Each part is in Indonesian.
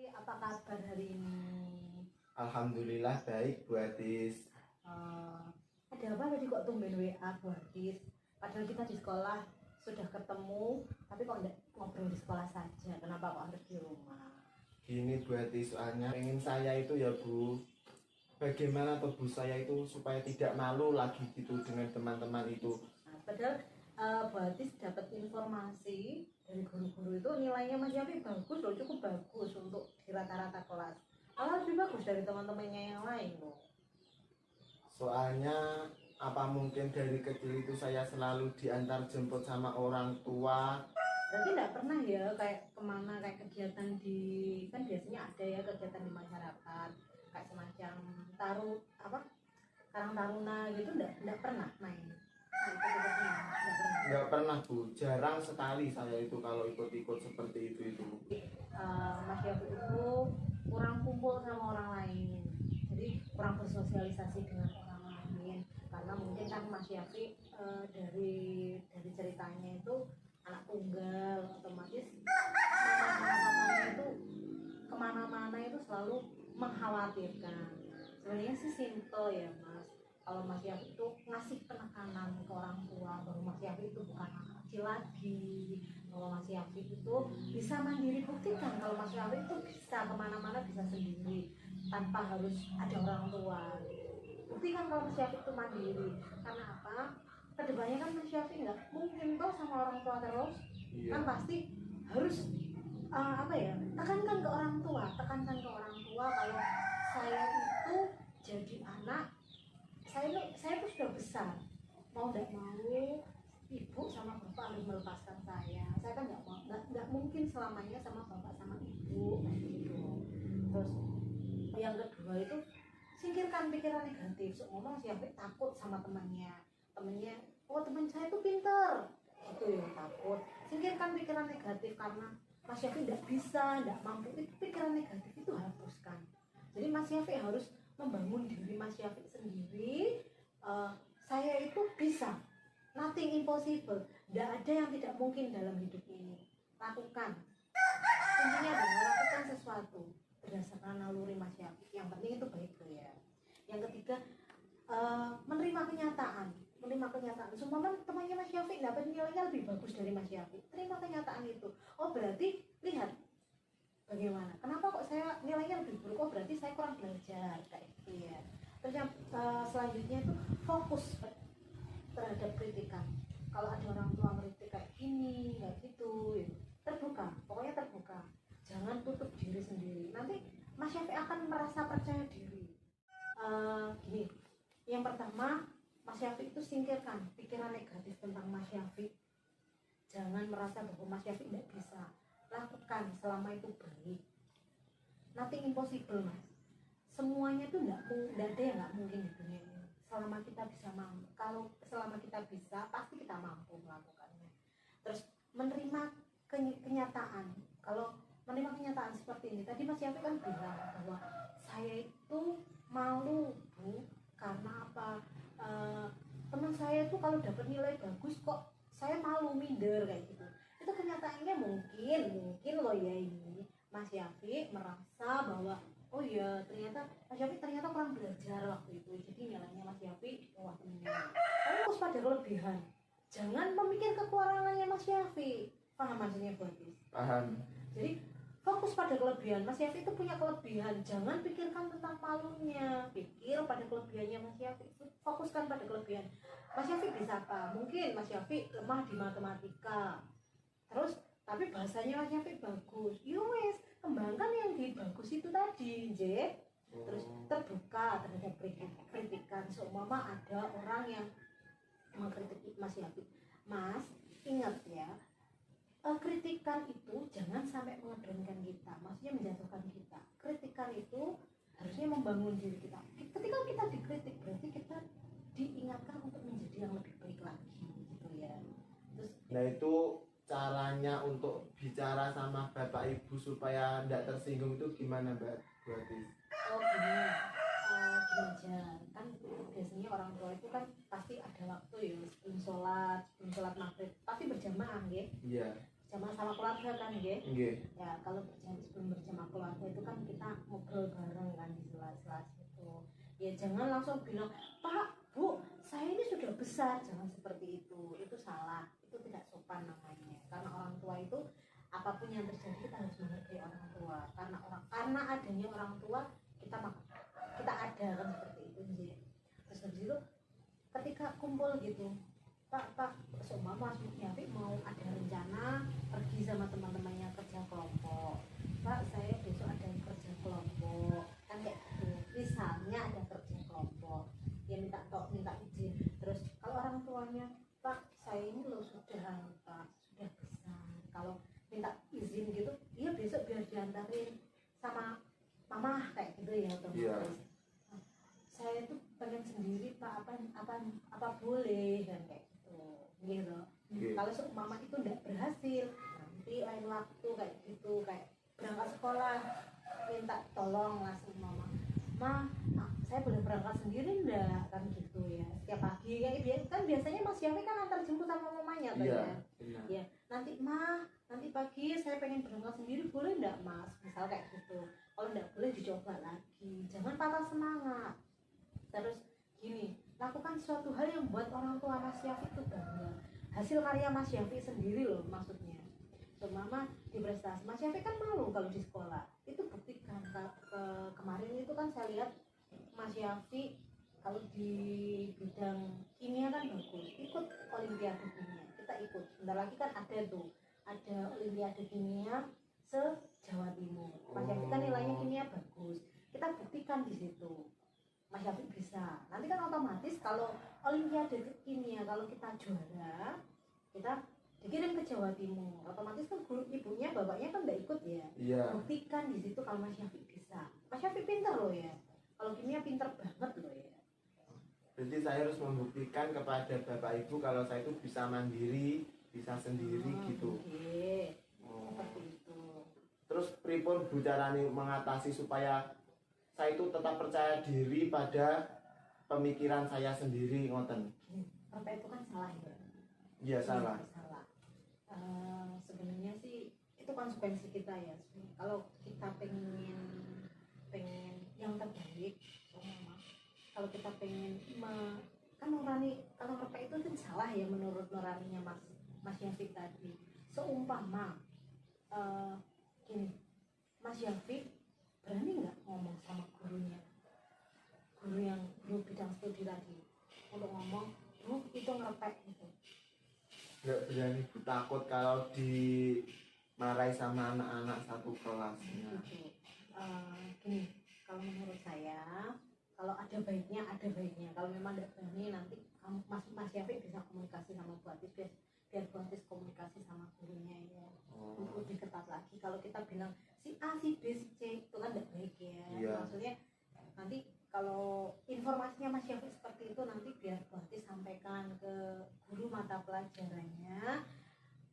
Apa kabar hari ini? Alhamdulillah baik Bu Atis. Ada apa tadi kok tumben WA Bu Atis? Padahal kita di sekolah sudah ketemu, tapi kok enggak ngobrol di sekolah saja? Kenapa kok harus di rumah? Gini Bu Atis, soalnya pengen saya itu ya Bu, bagaimana tubuh saya itu supaya tidak malu lagi gitu dengan teman-teman itu. Padahal Bu Atis dapat informasi dari guru-guru itu nilainya Mas Yafi bagus loh, cukup bagus untuk di rata-rata kelas. Malah lebih bagus dari teman-temannya yang lain loh. Soalnya apa mungkin dari kecil itu saya selalu diantar jemput sama orang tua. Berarti enggak pernah ya kayak kemana, kayak kegiatan di, kan biasanya ada ya kegiatan di masyarakat kayak semacam karang taruna gitu, enggak pernah main. Nggak pernah Bu, jarang sekali saya itu kalau ikut-ikut seperti itu. Mas Yafi itu kurang kumpul sama orang lain, jadi kurang bersosialisasi dengan orang lain, karena mungkin kan Mas Yafi dari ceritanya itu anak tunggal, otomatis mamanya itu kemana-mana itu selalu mengkhawatirkan. Sebenarnya sih simple ya Mas, kalau Mas Yafi itu ngasih penekanan ke orang tua bahwa Mas Yafi itu bukan anak kecil lagi, bahwa Mas Yafi itu bisa mandiri. Buktikan kalau Mas Yafi itu bisa kemana-mana, bisa sendiri tanpa harus ada orang tua. Buktikan kalau Mas Yafi itu mandiri. Karena apa? Kedepannya kan Mas Yafi nggak mungkin tuh sama orang tua terus. Iya. Kan pasti harus tekankan ke orang tua kalau saya itu jadi anak, saya tuh sudah besar, mau tidak mau ibu sama bapak harus melepaskan saya kan nggak mungkin selamanya sama bapak sama ibu kayak gitu. Terus yang kedua itu singkirkan pikiran negatif. Ngomong siapa takut sama temannya, oh teman saya itu pinter gitu ya, takut. Singkirkan pikiran negatif, karena Mas Yafi tidak bisa, tidak mampu. Itu pikiran negatif itu hapuskan. Jadi Mas Yafi harus membangun diri Mas Yafi sendiri. Saya itu bisa, nothing impossible, tidak ada yang tidak mungkin dalam hidup ini. Lakukan, kuncinya adalah lakukan sesuatu berdasarkan naluri Mas Yafi. Yang penting itu baik ya. Yang ketiga, menerima kenyataan. Semua temannya Mas Yafi dapat nilainya lebih bagus dari Mas Yafi, terima kenyataan itu. Oh berarti lihat bagaimana, kenapa kok saya nilainya lebih buruk, oh berarti saya kurang belajar kayak gitu ya. Terus yang selanjutnya itu fokus terhadap kritikan. Kalau ada orang tua kritik kayak gini, kayak gitu ya, pokoknya terbuka, jangan tutup diri sendiri. Nanti Mas Yafi akan merasa percaya diri. Gini, yang pertama, Mas Yafi itu singkirkan pikiran negatif tentang Mas Yafi. Jangan merasa bahwa Mas Yafi tidak bisa. Lakukan selama itu baik. Nothing impossible Mas. Semuanya itu tidak ada yang nggak mungkin di dunia ini. Selama kita bisa mampu, kalau selama kita bisa, pasti kita mampu melakukannya. Terus menerima kenyataan. Kalau menerima kenyataan seperti ini, tadi Mas Yafi kan bilang bahwa saya itu malu Bu, karena apa? Teman saya itu kalau dapat nilai bagus kok saya malu, minder kayak gitu. Itu kenyataannya mungkin loh ya, ini Mas Yafi merasa bahwa oh ya ternyata Mas Yafi kurang belajar waktu itu, jadi nilainya Mas Yafi di bawah temennya. Fokus pada kelebihan, jangan memikir kekurangannya Mas Yafi. Paham maksudnya Bu Atis? Paham. Jadi fokus pada kelebihan. Mas Yafi itu punya kelebihan, jangan pikirkan tentang malunya, pikir pada kelebihannya Mas Yafi. Fokuskan pada kelebihan. Mas Yafi bisa apa? Mungkin Mas Yafi lemah di matematika, terus tapi bahasanya Mas Yafi bagus. Wes, kembangkan yang di bagus itu tadi, J. Terus terbuka terhadap kritikan. Seumpama ada orang yang mengkritik Mas Yafi, Mas ingat ya, kritikan itu jangan sampai mengedonkan kita, maksudnya menjatuhkan kita. Kritikan itu harusnya membangun diri kita. Ketika kita dikritik, berarti kita diingatkan untuk menjadi yang lebih baik lagi gitu ya. Terus Nah itu caranya untuk bicara sama bapak ibu supaya tidak tersinggung itu gimana Mbak Atis? oh gini aja, kan biasanya orang tua itu kan pasti ada waktu ya sebelum sholat maghrib pasti berjamaah ya. Iya. berjamaah sama keluarga kan, nggih? Nggih. Ya kalau sebelum berjamaah keluarga itu kan kita ngobrol bareng kan di sela-sela itu. Ya jangan langsung bilang, Pak, Bu, saya ini sudah besar, jangan seperti itu salah, itu tidak sopan namanya. Karena orang tua itu apapun yang terjadi kita harus menghargai orang tua. Karena adanya orang tua kita ada kan seperti itu, nggih. Terus habis itu ketika kumpul gitu, Pak, seumpama Mas Yafi mau ada rencana pergi sama teman-temannya kerja kelompok. Pak, saya besok ada kerja kelompok. Kan kayak gitu. Misalnya ada kerja kelompok, dia minta izin. Terus kalau orang tuanya, Pak, saya ini loh sudah Pak, sudah besar. Kalau minta izin gitu, iya besok biar diantarin sama mama kayak gitu ya, otomatis. Iya. Saya tuh pengen sendiri Pak, apa boleh kan kayak gitu. Kalau mama itu tidak berhasil, nanti lain waktu kayak gitu, kayak berangkat sekolah minta tolong langsung mama, saya boleh berangkat sendiri enggak, kan gitu ya. Setiap pagi kan biasanya Mas Yafi kan antar jemput sama mamanya kan ya. Ya nanti pagi saya pengen berangkat sendiri, boleh enggak Mas, misal kayak gitu. Kalau enggak boleh dicoba lagi, jangan patah semangat. Terus gini, lakukan suatu hal yang buat orang tua Mas Yafi itu bangga. Hasil karya Mas Yafi sendiri loh maksudnya. Mama di prestasi Mas Yafi kan malu kalau di sekolah. Itu buktikan. Kemarin itu kan saya lihat Mas Yafi kalau di bidang kimia kan bagus. Ikut olimpiade kimia. Kita ikut. Bentar lagi kan ada olimpiade kimia se-Jawa Timur. Mas Yafi kan nilainya kimia bagus. Kita buktikan di situ. Mas Yafi bisa. Nanti kan otomatis kalau olimpiade kimia kalau kita juara, kita dikirim ke Jawa Timur. Otomatis kan ibunya, bapaknya kan nggak ikut ya. Iya. Buktikan di situ kalau Mas Yafi bisa. Mas Yafi pintar loh ya. Kalau kimia pintar banget loh ya. Jadi saya harus membuktikan kepada bapak ibu kalau saya itu bisa mandiri, bisa sendiri gitu. Oke. Seperti itu. Terus pripun Bu carane mengatasi supaya saya itu tetap percaya diri pada pemikiran saya sendiri, ngoten. Apa itu kan salah ya? Iya, salah. Sebenarnya sih itu konsekuensi kita ya. Kalau kita pengen yang terbaik, kalau kita pengen kan nurani, kalau ngerti itu kan salah ya menurut nuraninya Mas Yafi tadi. Seumpama gini, Mas Yafi berani nggak ngomong sama gurunya, guru bidang studi tadi, untuk ngomong, Bu, itu ngerepek gitu. Nggak berani, Bu, takut kalau dimarahi sama anak-anak satu kelasnya. Gini, kalau menurut saya, kalau ada baiknya. Kalau memang tidak berani, nanti Mas Yafi bisa komunikasi sama Bu Atis, biar Bu Atis komunikasi sama gurunya ya. Untuk lebih ketat lagi. Kalau kita bilang si A, si B, si C, itu kan tidak baik ya. Iya. Maksudnya nanti kalau informasinya Mas Yafi seperti itu, nanti biar Bu Atis sampaikan ke guru mata pelajarannya,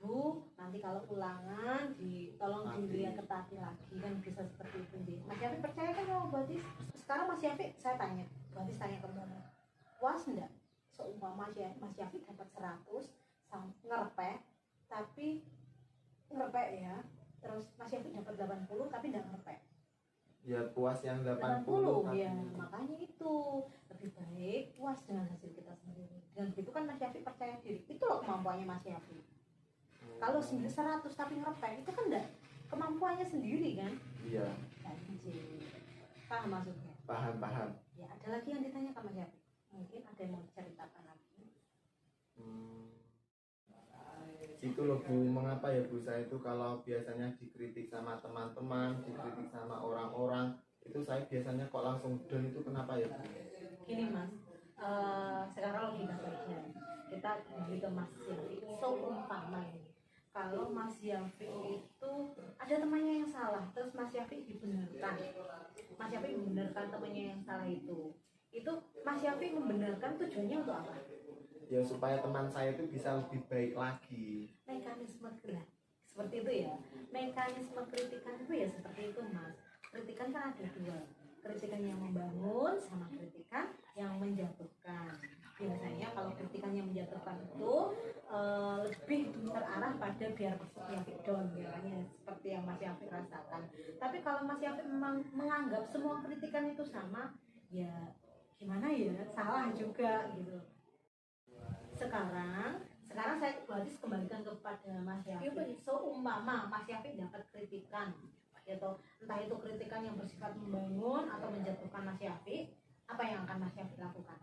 Bu, nanti kalau ulangan tolong dilihat ketati lagi, kan bisa seperti itu. Mas Yafi percaya kan sama Bu Atis? Sekarang Mas Yafi, saya tanya, Bu Atis tanya ke Mama, puas enggak seumpama Mas Yafi dapat 100 ngerepek, tapi ngerepek ya, terus Mas Yafi dapat 80 tapi enggak ngerepek? Ya puas yang 80 ya, makanya itu lebih baik puas dengan hasil kita sendiri. Dan begitu kan Mas Yafi percaya diri, itu loh kemampuannya Mas Yafi. Kalau 100 tapi ngerepek, itu kan enggak kemampuannya sendiri kan? Iya. Paham maksudnya? Paham. Ya, ada lagi yang ditanya Mas Yafi? Mungkin ada yang mau diceritakan lagi. Itu loh Bu, mengapa ya Bu, saya itu kalau biasanya dikritik sama teman-teman, dikritik sama orang-orang, itu saya biasanya kok langsung down, itu kenapa ya Bu? Gini Mas, sekarang logika saja. Kita kembali ke Mas Yafi. Seumpama ini, kalau Mas Yafi itu ada temannya yang salah, terus Mas Yafi dibenarkan. Mas Yafi membenarkan temannya yang salah itu Mas Yafi membenarkan tujuannya untuk apa? Ya supaya teman saya itu bisa lebih baik lagi. Mekanisme gerak seperti itu ya. Mekanisme kritikan itu ya seperti itu Mas. Kritikan kan ada dua, kritikan yang membangun sama kritikan yang menjatuhkan. Biasanya kalau kritikan yang menjatuhkan itu lebih terarah pada biar Yafiq down biasanya seperti yang Mas Yafiq rasakan. Tapi kalau Mas Yafiq memang menganggap semua kritikan itu sama, ya gimana ya, salah juga gitu. Sekarang saya berarti kembalikan kepada Mas Yafiq. Seumpama Mas Yafiq dapat kritikan, gitu, entah itu kritikan yang bersifat membangun atau menjatuhkan Mas Yafiq, apa yang akan Mas Yafiq lakukan?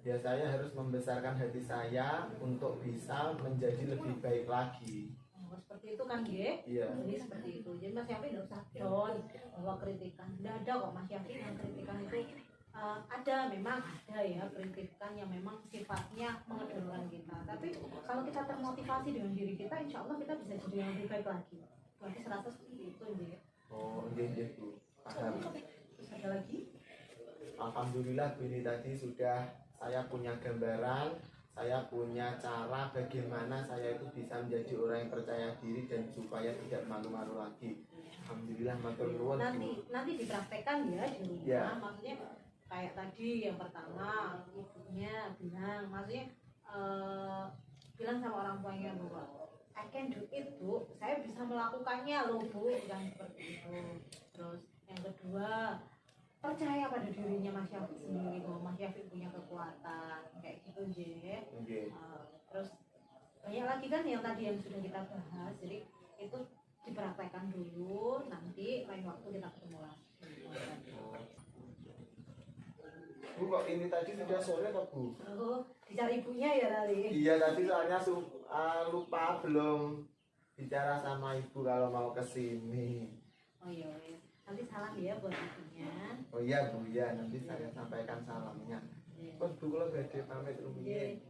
Ya saya harus membesarkan hati saya untuk bisa menjadi lebih baik lagi. Oh, seperti itu kan, G? Iya. Jadi seperti itu. Jadi Mas Yafiq tidak usah down bahwa kritikan. Tidak ada kok Mas Yafiq yang kritikan itu ada, memang ada ya kritikan yang memang sifatnya mengedorkan kita. Tapi kalau kita termotivasi dengan diri kita, insya Allah kita bisa jadi yang lebih baik lagi. Berarti serasa seperti itu, G. Oh, iya Bu. Paham. Terus ada lagi? Alhamdulillah Bu, ini tadi sudah saya punya gambaran, saya punya cara bagaimana saya itu bisa menjadi orang yang percaya diri dan supaya tidak malu-malu lagi. Alhamdulillah, matur nuwun Bu. Nanti dipraktekkan ya di rumah. Ya. Maksudnya kayak tadi yang pertama ibunya bilang, maksudnya bilang sama orang tuanya bahwa I can do it Bu, saya bisa melakukannya loh Bu, yang seperti itu. Terus yang kedua, percaya pada dirinya Mas Yafiq sendiri bahwa Mas Yafiq punya kekuatan kayak gitu, J. Oke. Terus banyak lagi kan yang tadi yang sudah kita bahas, jadi itu dipraktekkan dulu, nanti lain waktu kita ketemu lagi. Bu, kok ini tadi sudah sore kok Bu? Oh, dicari ibunya ya tadi. Iya tadi soalnya lupa belum bicara sama ibu kalau mau kesini. Oh iya, nanti salam ya buat ibunya. Oh iya Bu, ya nanti saya sampaikan salamnya. Kok Bu kalau badhe pamit rumiyin.